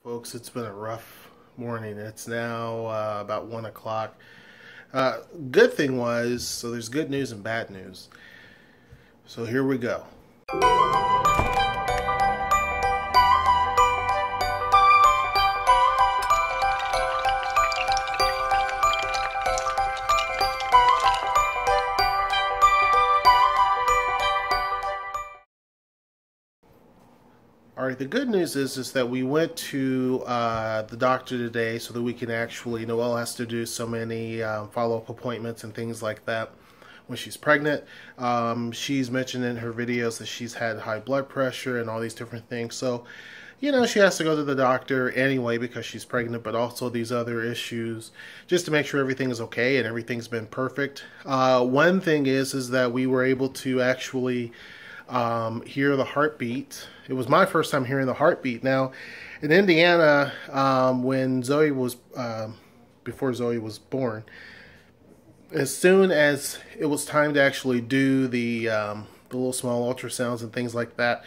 Folks, it's been a rough morning. It's now about 1 o'clock. Good thing was, so there's good news and bad news. So here we go. All right, the good news is that we went to the doctor today so that we can actually, Noelle has to do so many follow-up appointments and things like that when she's pregnant. She's mentioned in her videos that she's had high blood pressure and all these different things. So, you know, she has to go to the doctor anyway because she's pregnant, but also these other issues just to make sure everything is okay and everything's been perfect. One thing is that we were able to actually hear the heartbeat. It was my first time hearing the heartbeat. Now, in Indiana, when Zoe was, before Zoe was born, as soon as it was time to actually do the little small ultrasounds and things like that,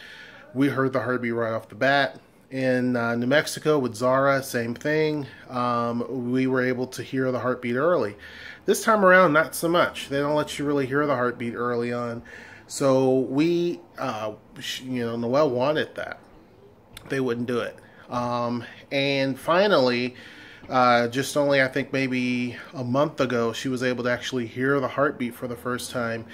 we heard the heartbeat right off the bat. In New Mexico with Zara, same thing. We were able to hear the heartbeat early. This time around, not so much. They don't let you really hear the heartbeat early on. So we, Noelle wanted that. They wouldn't do it. And finally, just only I think maybe a month ago, she was able to actually hear the heartbeat for the first time.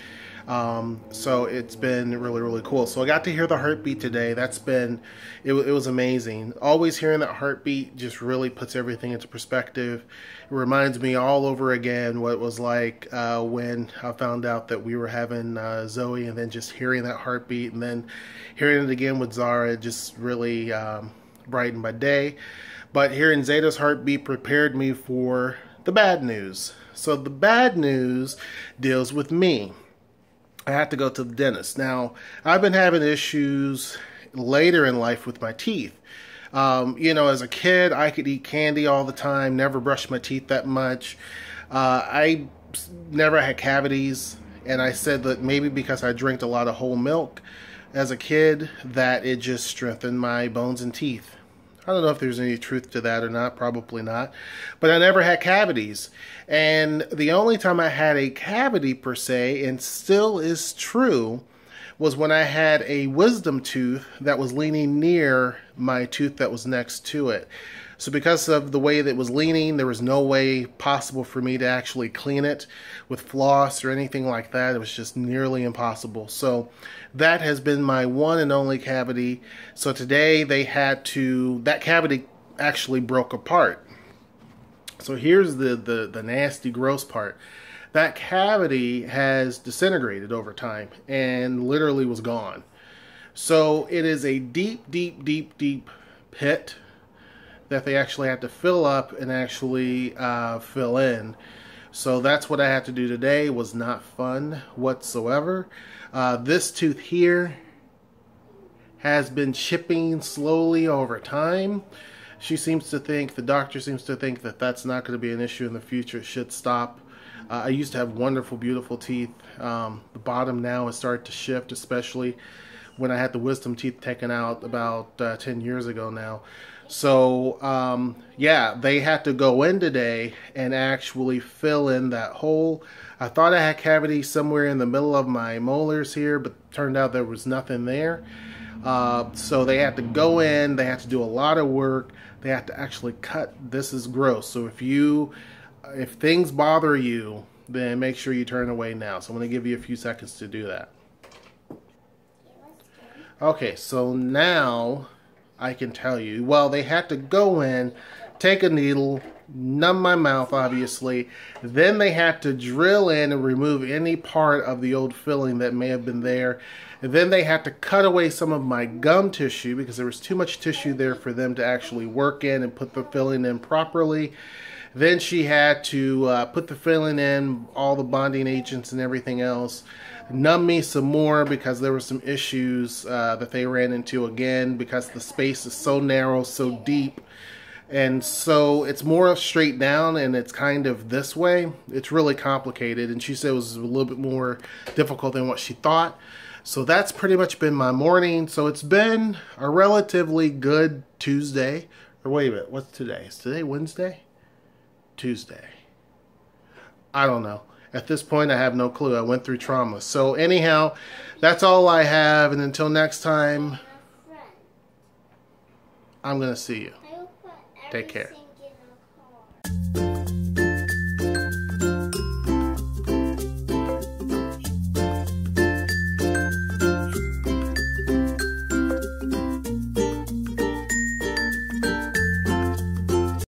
So it's been really, really cool. So I got to hear the heartbeat today. That's been, it was amazing. Always hearing that heartbeat just really puts everything into perspective. It reminds me all over again what it was like when I found out that we were having Zoe, and then just hearing that heartbeat and then hearing it again with Zara, it just really brightened my day. But hearing Zayda's heartbeat prepared me for the bad news. So the bad news deals with me. I had to go to the dentist. Now, I've been having issues later in life with my teeth. As a kid, I could eat candy all the time, never brushed my teeth that much. I never had cavities, and I said that maybe because I drank a lot of whole milk as a kid, that it just strengthened my bones and teeth. I don't know if there's any truth to that or not, probably not. But I never had cavities. And the only time I had a cavity per se, and still is true, was when I had a wisdom tooth that was leaning near my tooth that was next to it. So because of the way that it was leaning, there was no way possible for me to actually clean it with floss or anything like that. It was just nearly impossible. So that has been my one and only cavity. So today that cavity actually broke apart. So here's the nasty, gross part. That cavity has disintegrated over time and literally was gone. So it is a deep, deep, deep, deep pit that they actually had to fill up and actually fill in. So that's what I had to do today. It was not fun whatsoever. This tooth here has been chipping slowly over time. The doctor seems to think that that's not going to be an issue in the future. It should stop. I used to have wonderful, beautiful teeth. The bottom now has started to shift, especially when I had the wisdom teeth taken out about 10 years ago now. So, they had to go in today and actually fill in that hole. I thought I had cavity somewhere in the middle of my molars here, but turned out there was nothing there. So they had to go in, they had to do a lot of work, they had to actually cut. This is gross. So if things bother you, then make sure you turn away now. So I'm going to give you a few seconds to do that. Okay, so now I can tell you, well, they had to go in, take a needle, numb my mouth, obviously. Then they had to drill in and remove any part of the old filling that may have been there. And then they had to cut away some of my gum tissue because there was too much tissue there for them to actually work in and put the filling in properly. Then she had to put the filling in, all the bonding agents and everything else. Numb me some more because there were some issues that they ran into again because the space is so narrow, so deep. And so it's more straight down and it's kind of this way. It's really complicated. And she said it was a little bit more difficult than what she thought. So that's pretty much been my morning. So it's been a relatively good Tuesday, Or wait a minute, what's today? Is today Wednesday? Tuesday. I don't know. At this point, I have no clue. I went through trauma. So anyhow, that's all I have. And until next time, I'm going to see you. Take care.